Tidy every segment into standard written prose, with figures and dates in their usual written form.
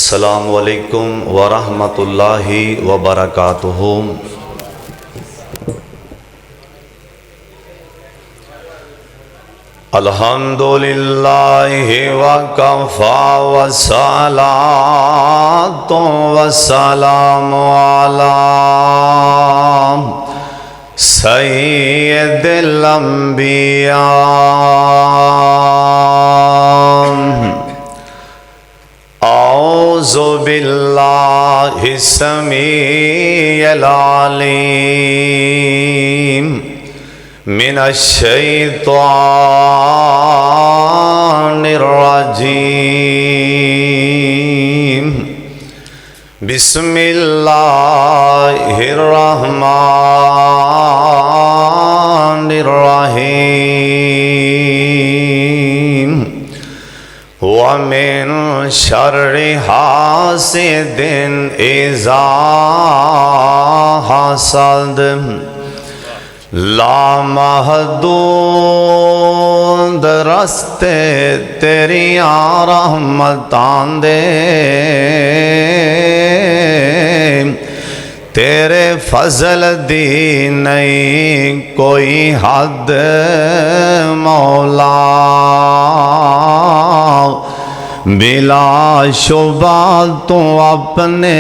السلام علیکم ورحمۃ اللہ وبرکاتہ۔ الحمد للہ وکفی والصلاۃ والسلام علی سید الانبیاء۔ اعوذ باللہ السمیع العلیم من الشیطان الرجیم۔ بسم اللہ الرحمن الرحیم۔ وَمِن شَرِّ حَاسِدٍ إِذَا حَسَدَ۔ لامحدود رستے تیریاں رحمتاں دے، تیرے فضل دی نہیں کوئی حد مولا۔ بلا شبہ تو اپنے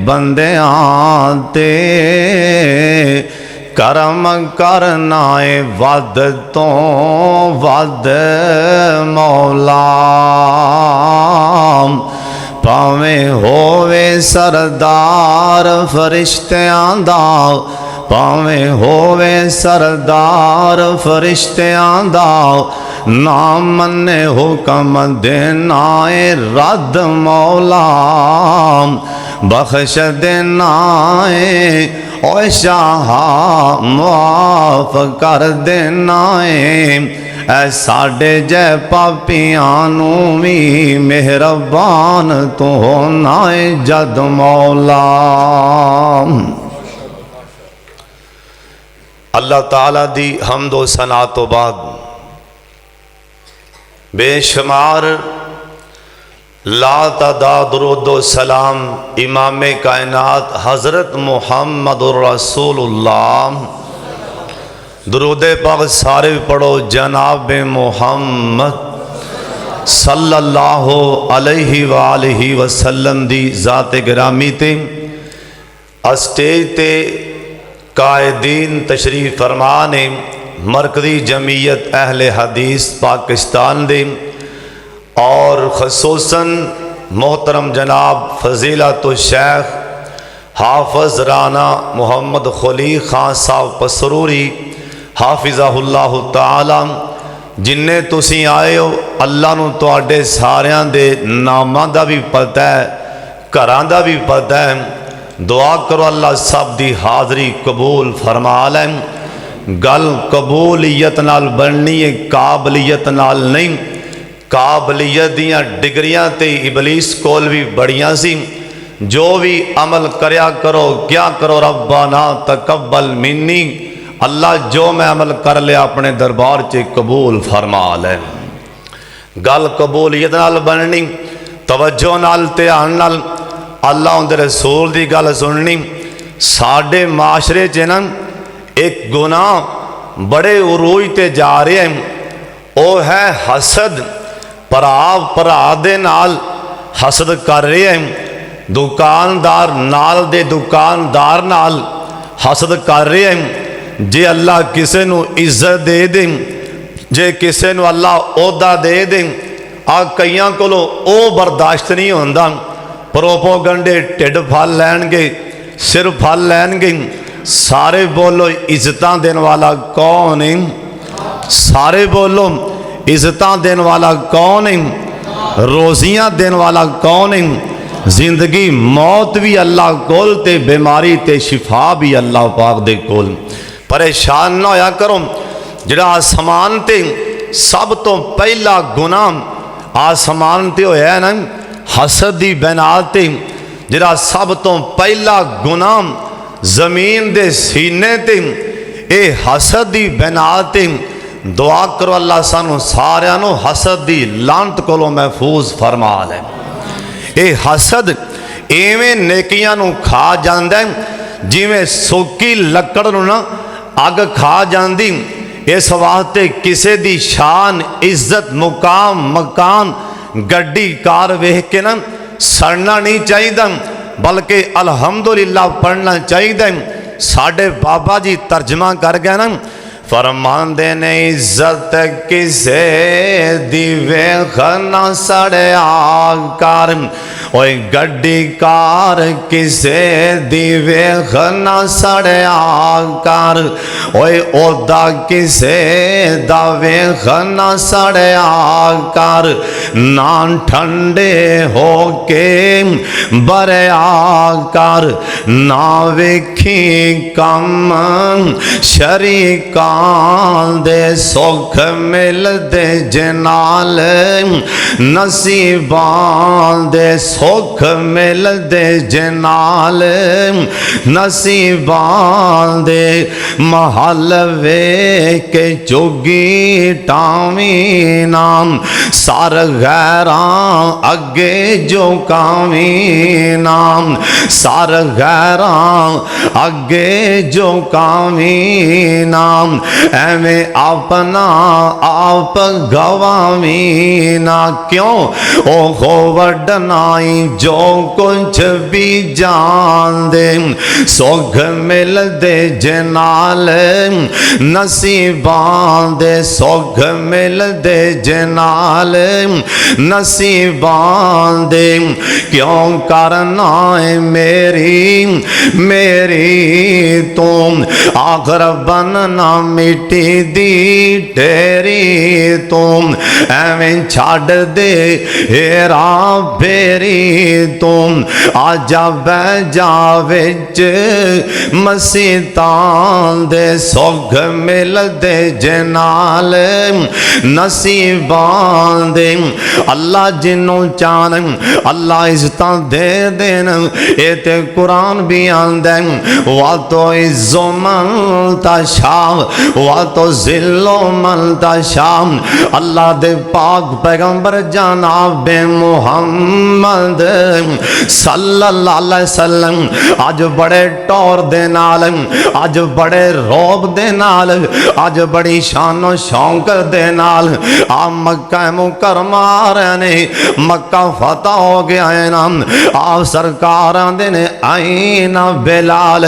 بندیاں تے کرم کرنا ود تو ود مولا۔ پاویں ہووے سردار فرشتیاں دا، پاویں ہووے سردار فرشتیاں دا، نہ منے حکم دینا رد مولا۔ بخش دینا او شاہ معاف کر دینا اے ساڈے جے پاپیاں نو وی مہربان تو ہونا جد مولا۔ اللہ تعالیٰ دی حمد و ثنا تو بعد بے شمار لا تعداد درود و سلام امام کائنات حضرت محمد الرسول اللہ۔ درود پاک سارے پڑھو جناب محمد صلی اللہ علیہ وآلہ وسلم دی ذات گرامی تے اسٹیج تے قائدین تشریف فرمانے مرکزی جمعیت اہل حدیث پاکستان دے، اور خصوصاً محترم جناب فضیلت الشیخ حافظ رانا محمد خلی خان صاحب پسروری حافظہ اللہ تعالی، جنہیں تسی آئے ہو اللہ نو تواڈے ساریاں دے ناماں دا بھی پتہ ہے، گھراں دا بھی پتہ ہے۔ دعا کرو اللہ سب دی حاضری قبول فرما لیں۔ گل قبولیت نال بننی ہے، قابلیت نال نہیں۔ قابلیت دیاں ڈگریاں تے ابلیس کول بھی بڑیاں سی، جو بھی عمل کریا کرو کیا کرو ربنا تقبل منی، اللہ جو میں عمل کر لیا اپنے دربار چے قبول فرما لے۔ گل قبولیت نال بننی، توجہ نال دھیان نال اللہ اندر رسول دی گل سننی۔ ساڈے معاشرے چ نا ایک گناہ بڑے عروج تے جا رہے ہیں، او ہے حسد۔ پرا دے نال حسد کر رہے ہیں، دکاندار نال دے دکاندار نال حسد کر رہے ہیں۔ جے اللہ کسے نو عزت دے دیں، جے کسے نو اللہ عہدہ دے دیں، کئیاں کولو او برداشت نہیں ہوندا، پروپوگنڈے ٹھڈ پھل لین گے، سر پھل لین گے۔ سارے بولو عزتاں دین والا کون ہے؟ سارے بولو عزتاں دین والا کون ہے؟ روزیاں دین والا کون ہے؟ زندگی موت بھی اللہ کول تے بیماری تے شفا بھی اللہ پاک دے کول۔ پریشان نہ ہویا کرو، جڑا آسمان تے سب تو پہلا گناہ آسمان تے ہویا ہے نا حسد دی بنا تے، جڑا سب تو پہلا گناہ زمین دے سینے تے اے حسد دی بنا تے۔ دعا کرو اللہ سانو ساریاں نو حسد دی لعنت کولوں محفوظ فرما لے۔ یہ حسد ایویں نیکیاں نو کھا جاندا ہے جویں سوکی لکڑ نو نا اگ کھا جاندی۔ اس واسطے کسے دی شان عزت مقام مکان گڈی کار ویکھ کے نا سڑنا نہیں چاہیے بلکہ الحمدللہ پڑھنا چاہیے۔ ساڈے بابا جی ترجمہ کر گئے نا، فرماندے نے عزت کسے دی ویکھ نہ سڑیا کار، اوے گڈی کار کسے دی ویکھ نہ سڑیا کار، اوے عہدہ کسے دا ویکھ نہ سڑیا کار، نہ ٹھنڈے ہو کے بریا کار، نہ ویکھی کم شریکان دے سکھ مل دے جنال، نصیبان دے سکھ مل دے جنال، نصیبان دے محل وے کے چوگی ٹاویں نام، سار غیران اگے جو کاویں نام، سار غیران اگے جو کاویں نام، ایویں اپنا آپ گواویں نہ، کیوں او ہو وڈنائی جو کچھ بھی جان دے، سوکھ مل دے جنال، نصیبان دے سوکھ مل دے جنال، نصیبان دے، کیوں کرنا ہے میری تم آخر بننا مٹی دی ٹیری تم، ایویں چھاڑ دے ہیرا پھیری تم، آجا بہ جا وچ مسیتان دے سوکھ مل دے جنال، نصیبان دے، اللہ جنوں چان اللہ عزتاں دے دین، اے تے قرآن بھی آندے، وَاتُو عِزُّ مَن تَشَاءُ وَاتُو ذِلُّ مَن تَشَاءُ، اللہ دے پاک پیغمبر جناب محمد صلی اللہ علیہ وسلم آج بڑے ٹور دے نال، آج بڑے روب دے نال، آج بڑی شان و شوق دے نال آپ مکہ مکرمہ رہنے، مکہ فتح ہو گیا ہے نا، آپ سرکار آندے نے آئین بلال،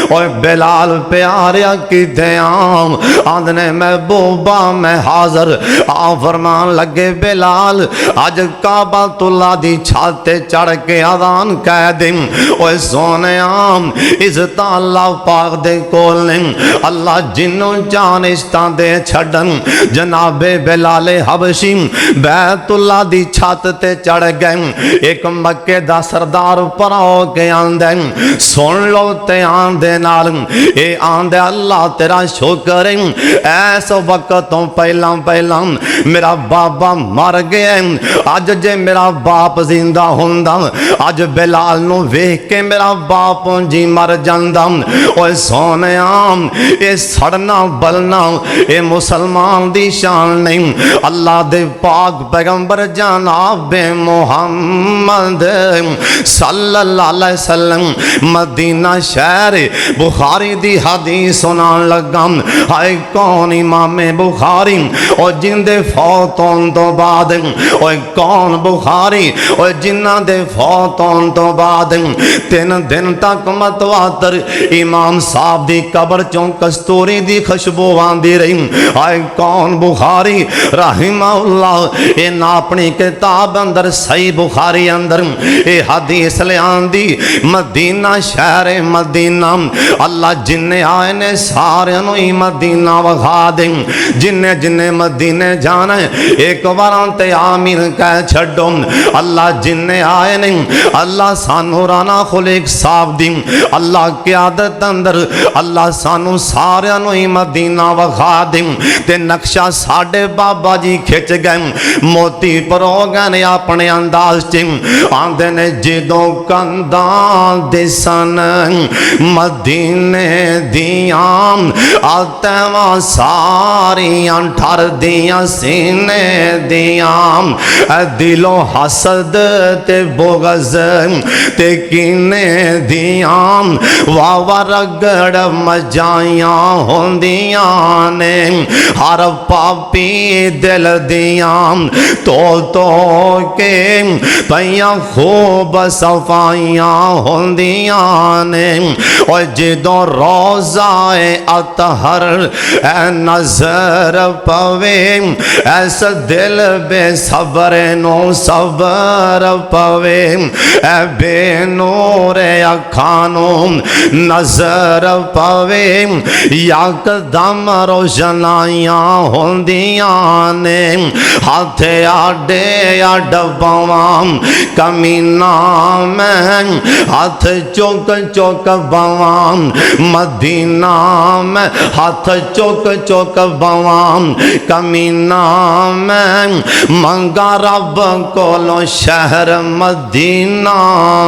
اور بلال پیاریا کی دیام آندنے محبوبہ میں حاضر، آپ فرمان لگے بلال آج کعبۃ اللہ دی چھاتے چڑھ کے اذان کہہ دیں، اوہ سونے آم عزتاں اللہ پاک دے کولنے، اللہ جنوں جانشتاں دے چھڑن، جناب بلال حبشی بیت اللہ دی چھات تے چڑھ گئے، ایک مکے دا سردار پراؤ کے آندے، سن لو تے آندے نال، اے آندے اللہ تیرا شکر ہے، ایس وقتوں پہلا میرا بابا مر گیا، آج جے میرا باپ زندہ ہوندہ، آج بلال نو ویکھ کے میرا باپ جی مر جاندہ، اوہ سونے آم اے سڑنا بلنا اے مسلمان دی شان نہیں، اللہ دے پاک پیغمبر جناب محمد صلی اللہ علیہ وسلم مدینہ شہر بخاری دی حدیث سنان لگا، ہائے کون امام بخاری اور جن دے فوتوں تو بعد، اور کون بخاری اور جنہ دے فوتوں تو بعد 3 دن تک متواتر امام صاحب دی قبر چوں کستوری دی خوشبو آندی رہی، ہائے کون بخاری رحمہ اللہ، اے اپنی کتاب اندر صحیح بخاری اندر اے حدیث لے آندی، مدینہ شہر مدینہ، اللہ جنہیں آئے نے سارے نوئی مدینہ وغا دیں، جنہیں مدینہ جانا ہے ایک وارانتے آمین کہہ چھڑو، اللہ جنہیں آئے نہیں، اللہ سانو رانا خلق صاحب دیں، اللہ قیادت اندر اللہ سانو سارے نوئی مدینہ وغا دیں، تے نقشہ ساڑھے بابا جی کھچ گئے، موتی پرو گئے اپنے انداز چیں، آندھے نے جدوں کندان دسن مدینے دیاں، آتیواں ساریاں ٹھر دیاں سینے دیاں، دلوں حسد تے بغض تے کینے دیاں واوا رگڑ مجائیاں ہوندیاں نے ہر پاپی دل دیاں تو کے پیاں خوب صفائیاں ہوندیاں نے اور جدوں روزہ اطہر اے نظر پوے ایسا دل بے صبر نو صبر پوے اے بے نور اکھانو نظر پوے یک دم روشنائیاں ہوندیاں نے ہاتھ آڈے ڈباواں کمینہ میں ہاتھ چوک چوک بواں مدینہ میں ہاتھ چوک چوک بواں کمینہ میں منگا رب کولو شہر مدینہ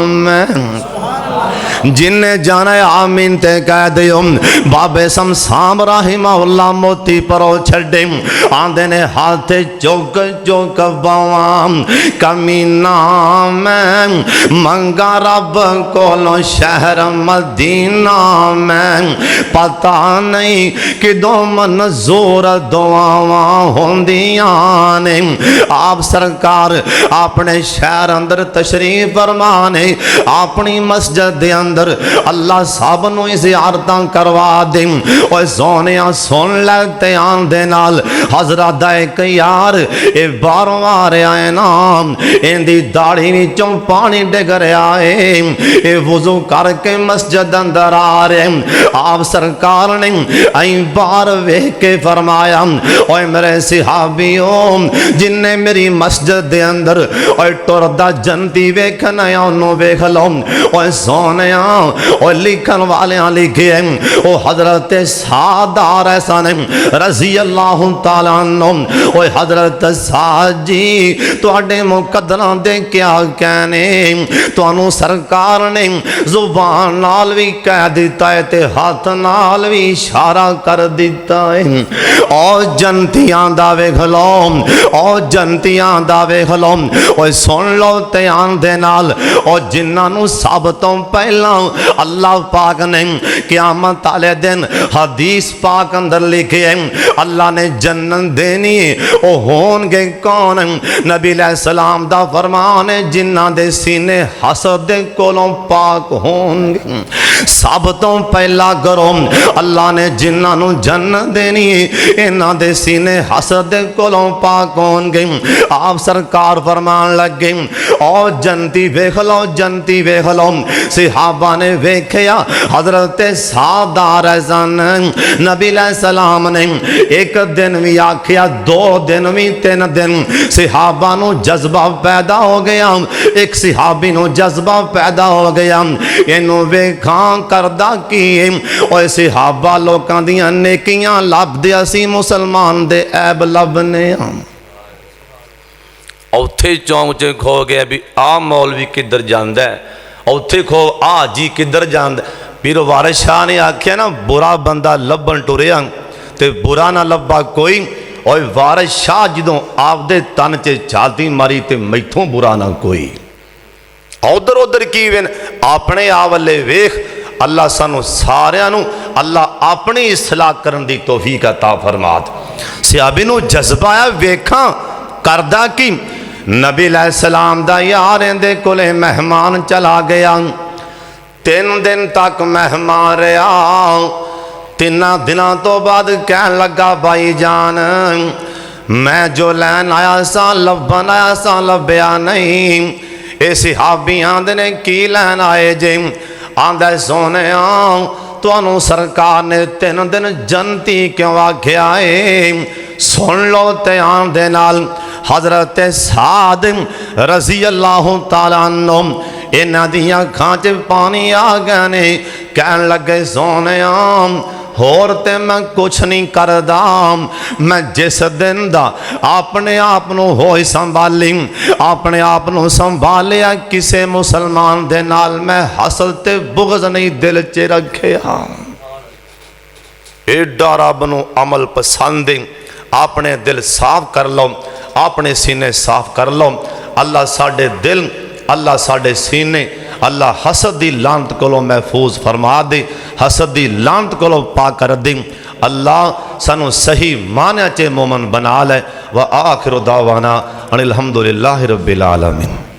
میں جن جانا آمین تے کہہ دیو بابے سمسام رحمہ اللہ موتی پرو چھڑے آندے نے ہاتھ چوک چوک بوام کمینہ میں منگا رب کولو شہر مدینہ میں پتہ نہیں کہ دو منظور دعاواں ہوندیاں نے آپ سرکار اپنے شہر اندر تشریف فرمانے اپنی مسجد دے اندر اللہ صاحب نو زیارتاں کروا دیں اور سونیاں سن لگتے آن دے نال حضرت ایک یار اے باروں آ رہے آئے نام ان دی داڑھی نیچوں پانی ڈگ رہے آئے اے وضو کر کے مسجد اندر آ رہے آپ سرکار نے این بار ویکھ کے فرمایا اوے میرے صحابیوں جن نے میری مسجد دے اندر اوے ٹردا جنتی ویکھنا یا انہوں ویکھ لو اوے سونیاں اور لکھن والے لکھے او حضرت سعدار احسان رضی اللہ تعالیٰ عنہ او حضرت سعد جی تواڈے مقدراں دے کیا کہنے تانوں سرکار نے زبان نال بھی کہہ دیتا ہے تے ہاتھ نال بھی اشارہ کر دیتا ہے او جنتیاں دا ویکھ لو او جنتیاں دا ویکھ لو او سن لو تے آن دے نال او جنہاں نو سب تو پہلا اللہ پاک نے قیامت والے دن حدیث پاک اندر لکھے اللہ نے جنت دینی او ہون گے کون نبی علیہ السلام دا فرمان ہے جنہاں دے سینے حسد دے کولوں پاک ہون گے سب تو پہلا کرو اللہ نے جنہاں نو جنت دینی انہاں دے سینے حسد دے کولوں پاک ہون گے آپ سرکار فرمان لگے او جنتی ویکھ لو جنتی ویکھ لو صحابہ نے ویکھیا حضرت سعدار احسان نبی علیہ السلام نے ایک دن بھی آکھیا دو دن بھی تین دن صحابہ نو جذبہ پیدا ہو گیا ایک صحابی نو جذبہ پیدا ہو گیا انہوں ویکھاں کردہ کی اور صحابہ لوکاں دیاں نیکیاں لب دیا سی مسلمان دے عیب لبنے اوتھے چونک چے کھو گیا بھی آ مولوی کدھر جاندہ ہے اوتھے کھو آ جی کدھر جاندہ پیر وارث شاہ نے آکھیا نا برا بندہ لبن ٹوریا تے برا نہ لبا کوئی اور وارث شاہ جدوں آپ دے تن چے چالتی ماری تے میتھوں برا نہ کوئی ادھر ادھر کی وین اپنے آولے ویخ اللہ سانو ساریانو اللہ اپنی اصلاح کرن دی توفیق عطا فرمات صحابی نو جذبہ ہے ویکھاں کردہ کی نبی علیہ السلام دا یاریں دے کلے مہمان چلا گیا 3 دن تک مہمان رہا 3 دنوں تو بعد کہن لگا بھائی جان میں جو لین آیا سا لبن آیا سا لبیا نہیں اے صحابی آندے نے کی لین آئے جے آندے سونے تو انہوں سرکار نے 3 دن جنتی کیوں آکھے آئے سن لو تے آندے نال حضرت سعد رضی اللہ تعالیٰ عنہ انہاں دیاں کھانچ پانی آگانے کہن لگے سونے اور تے میں کچھ نہیں کردہ میں جس دن دا اپنے آپنوں ہوئی سنبھالی اپنے آپنوں سنبھالیا کسے مسلمان دے نال میں حسد تے بغض نہیں دل چے رکھے ایڈا رب نو عمل پسندیں اپنے دل صاف کر لو اپنے سینے صاف کر لو اللہ ساڑھے دل اللہ ساڈے سینے اللہ حسد دی لعنت کولوں محفوظ فرما دے، حسد دی لعنت کولوں پاک کر دے۔ اللہ سانو صحیح معنی چے مومن بنا لے۔ وآخر دعوانا ان الحمدللہ رب العالمین۔